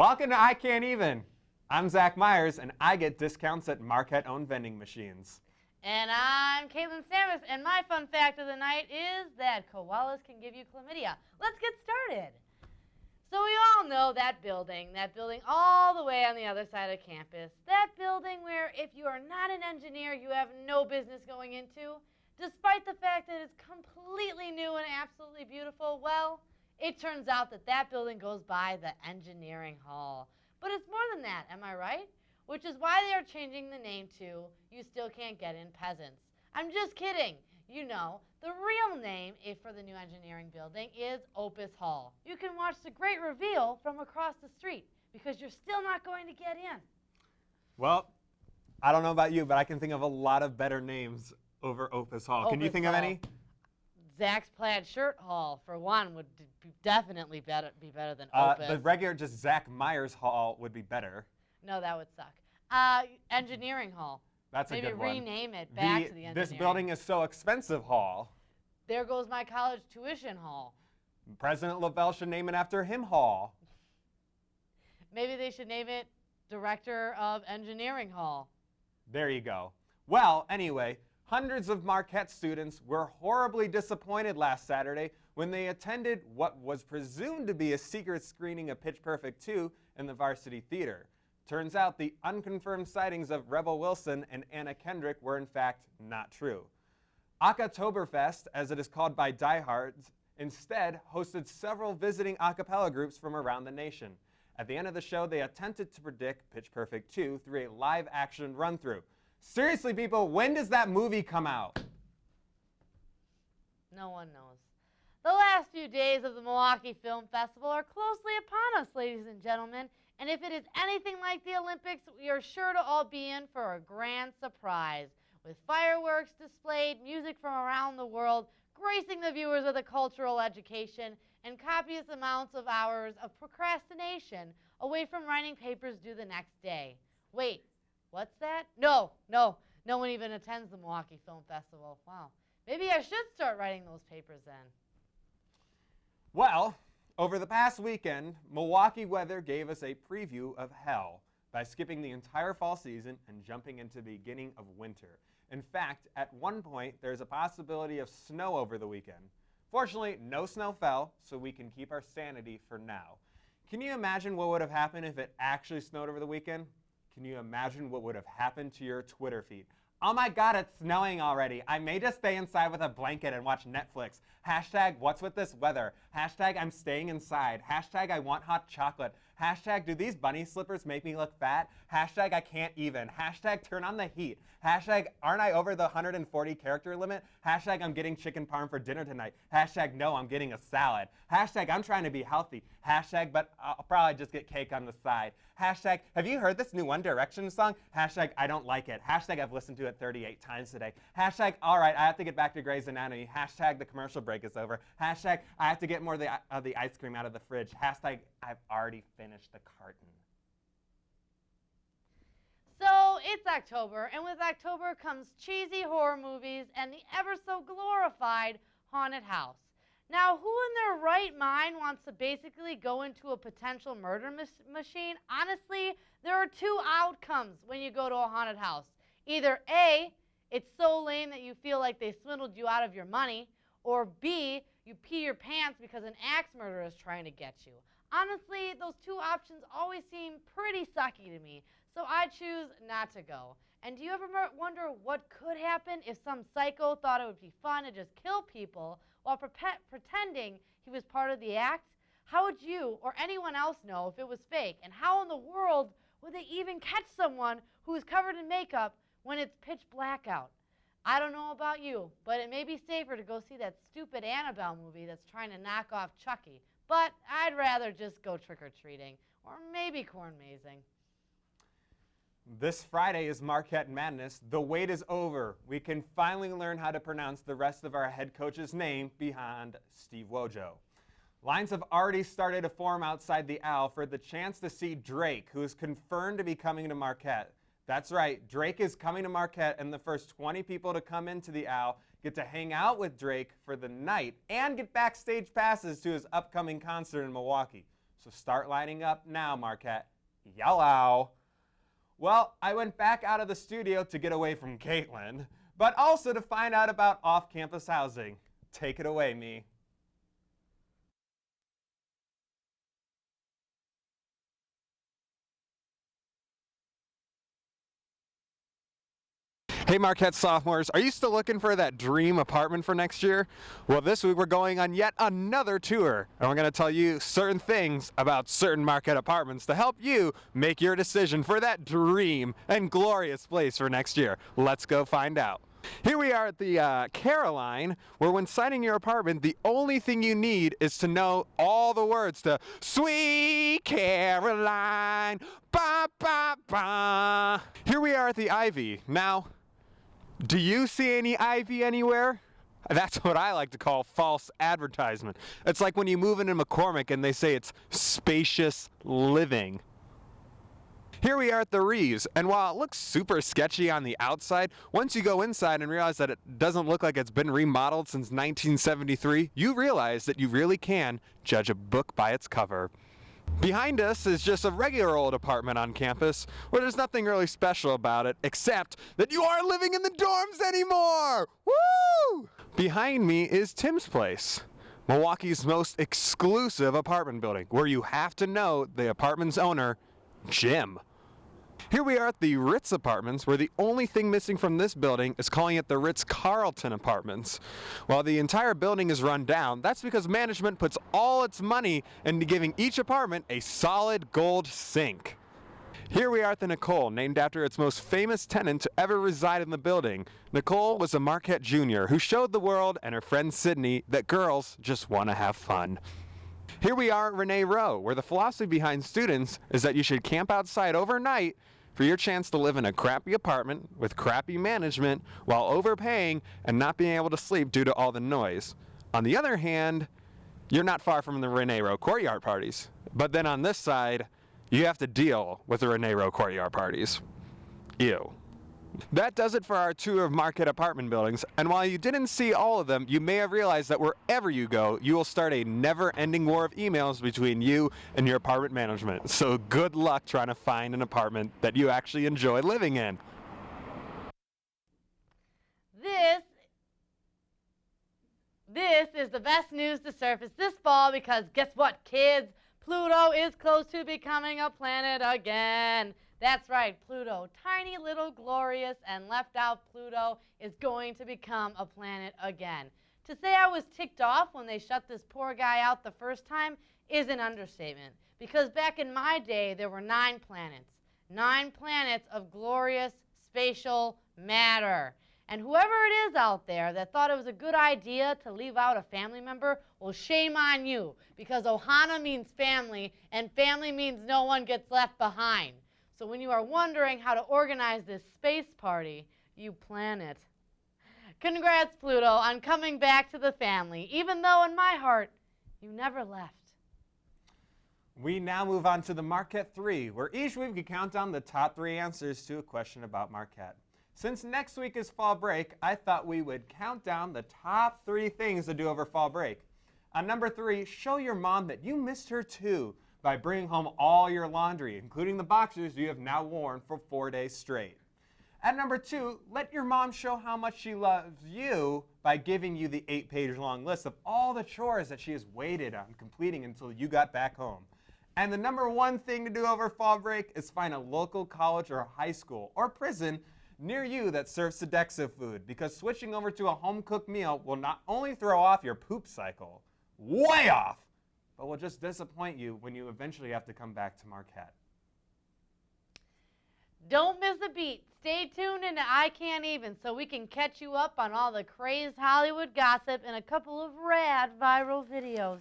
Welcome to I Can't Even. I'm Zach Myers, and I get discounts at Marquette-owned vending machines. And I'm Caitlin Samus, and my fun fact of the night is that koalas can give you chlamydia. Let's get started. So we all know that building all the way on the other side of campus, that building where if you are not an engineer, you have no business going into, despite the fact that it's completely new and absolutely beautiful. Well, it turns out that that building goes by the engineering hall. But it's more than that, am I right? Which is why they are changing the name to You Still Can't Get In Peasants. I'm just kidding. You know, the real name for the new engineering building is Opus Hall. You can watch the great reveal from across the street because you're still not going to get in. Well, I don't know about you, but I can think of a lot of better names over Opus Hall. Can you think of any? Zach's Plaid Shirt Hall, for one, would definitely be better than Opus. The regular just Zach Myers Hall would be better. No, that would suck. Engineering Hall. That's a good one. Maybe rename it back to the engineering. This building is so expensive hall. There goes my college tuition hall. President Lavelle should name it after him hall. Maybe they should name it Director of Engineering Hall. There you go. Well, anyway, hundreds of Marquette students were horribly disappointed last Saturday when they attended what was presumed to be a secret screening of Pitch Perfect 2 in the Varsity Theater. Turns out the unconfirmed sightings of Rebel Wilson and Anna Kendrick were in fact not true. Akatoberfest, as it is called by diehards, instead hosted several visiting a cappella groups from around the nation. At the end of the show, they attempted to predict Pitch Perfect 2 through a live-action run-through. Seriously, people, when does that movie come out? No one knows. The last few days of the Milwaukee Film Festival are closely upon us, ladies and gentlemen, and if it is anything like the Olympics, we are sure to all be in for a grand surprise, with fireworks displayed, music from around the world, gracing the viewers with a cultural education, and copious amounts of hours of procrastination away from writing papers due the next day. Wait, what's that? No one even attends the Milwaukee Film Festival. Wow, maybe I should start writing those papers then. Well, over the past weekend, Milwaukee weather gave us a preview of hell by skipping the entire fall season and jumping into the beginning of winter. In fact, at one point, there's a possibility of snow over the weekend. Fortunately, no snow fell, so we can keep our sanity for now. Can you imagine what would have happened if it actually snowed over the weekend? Can you imagine what would have happened to your Twitter feed? Oh my God, it's snowing already. I may just stay inside with a blanket and watch Netflix. Hashtag, what's with this weather? Hashtag, I'm staying inside. Hashtag, I want hot chocolate. Hashtag, do these bunny slippers make me look fat? Hashtag, I can't even. Hashtag, turn on the heat. Hashtag, aren't I over the 140 character limit? Hashtag, I'm getting chicken parm for dinner tonight. Hashtag, no, I'm getting a salad. Hashtag, I'm trying to be healthy. Hashtag, but I'll probably just get cake on the side. Hashtag, have you heard this new One Direction song? Hashtag, I don't like it. Hashtag, I've listened to it 38 times today. Hashtag, all right, I have to get back to Grey's Anatomy. Hashtag, the commercial break is over. Hashtag, I have to get more of the ice cream out of the fridge. Hashtag, I've already finished the carton. So it's October, and with October comes cheesy horror movies and the ever so glorified haunted house. Now, who in their right mind wants to basically go into a potential murder machine? Honestly, there are two outcomes when you go to a haunted house. Either A, it's so lame that you feel like they swindled you out of your money, or B, you pee your pants because an axe murderer is trying to get you. Honestly, those two options always seem pretty sucky to me, so I choose not to go. And do you ever wonder what could happen if some psycho thought it would be fun to just kill people while pretending he was part of the act? How would you or anyone else know if it was fake? And how in the world would they even catch someone who is covered in makeup when it's pitch black out? I don't know about you, but it may be safer to go see that stupid Annabelle movie that's trying to knock off Chucky. But I'd rather just go trick-or-treating, or maybe corn mazing. This Friday is Marquette Madness. The wait is over. We can finally learn how to pronounce the rest of our head coach's name behind Steve Wojo. Lines have already started to form outside the Owl for the chance to see Drake, who is confirmed to be coming to Marquette. That's right, Drake is coming to Marquette, and the first 20 people to come into the Owl get to hang out with Drake for the night and get backstage passes to his upcoming concert in Milwaukee. So start lining up now, Marquette. Yellow. Well, I went back out of the studio to get away from Caitlin, but also to find out about off-campus housing. Take it away, me. Hey Marquette sophomores, are you still looking for that dream apartment for next year? Well, this week we're going on yet another tour, and we're going to tell you certain things about certain Marquette apartments to help you make your decision for that dream and glorious place for next year. Let's go find out. Here we are at the Caroline, where when signing your apartment, the only thing you need is to know all the words to Sweet Caroline, ba ba ba. Here we are at the Ivy. Now, do you see any ivy anywhere? That's what I like to call false advertisement. It's like when you move into McCormick and they say it's spacious living. Here we are at the Reeves, and while it looks super sketchy on the outside, once you go inside and realize that it doesn't look like it's been remodeled since 1973, you realize that you really can judge a book by its cover. Behind us is just a regular old apartment on campus where there's nothing really special about it except that you aren't living in the dorms anymore! Woo! Behind me is Tim's place, Milwaukee's most exclusive apartment building, where you have to know the apartment's owner, Jim. Here we are at the Ritz Apartments, where the only thing missing from this building is calling it the Ritz-Carlton Apartments. While the entire building is run down, that's because management puts all its money into giving each apartment a solid gold sink. Here we are at the Nicole, named after its most famous tenant to ever reside in the building. Nicole was a Marquette junior who showed the world and her friend Sydney that girls just want to have fun. Here we are at Renee Rowe, where the philosophy behind students is that you should camp outside overnight for your chance to live in a crappy apartment with crappy management while overpaying and not being able to sleep due to all the noise. On the other hand, you're not far from the Renee Rowe courtyard parties. But then on this side, you have to deal with the Renee Rowe courtyard parties. Ew. That does it for our tour of Marquette apartment buildings, and while you didn't see all of them, you may have realized that wherever you go, you will start a never-ending war of emails between you and your apartment management. So good luck trying to find an apartment that you actually enjoy living in. This is the best news to surface this fall because guess what, kids? Pluto is close to becoming a planet again. That's right, Pluto, tiny little glorious and left out Pluto is going to become a planet again. To say I was ticked off when they shut this poor guy out the first time is an understatement, because back in my day there were 9 planets. 9 planets of glorious spatial matter. And whoever it is out there that thought it was a good idea to leave out a family member, well, shame on you, because Ohana means family, and family means no one gets left behind. So when you are wondering how to organize this space party, you plan it. Congrats, Pluto, on coming back to the family, even though in my heart, you never left. We now move on to the Marquette 3, where each week we count down the top 3 answers to a question about Marquette. Since next week is fall break, I thought we would count down the top 3 things to do over fall break. On number 3, show your mom that you missed her too by bringing home all your laundry, including the boxers you have now worn for 4 days straight. At number 2, let your mom show how much she loves you by giving you the 8-page long list of all the chores that she has waited on completing until you got back home. And the number 1 thing to do over fall break is find a local college or high school or prison near you that serves Sodexo food, because switching over to a home-cooked meal will not only throw off your poop cycle, way off, but will just disappoint you when you eventually have to come back to Marquette. Don't miss a beat. Stay tuned into I Can't Even so we can catch you up on all the crazed Hollywood gossip and a couple of rad viral videos.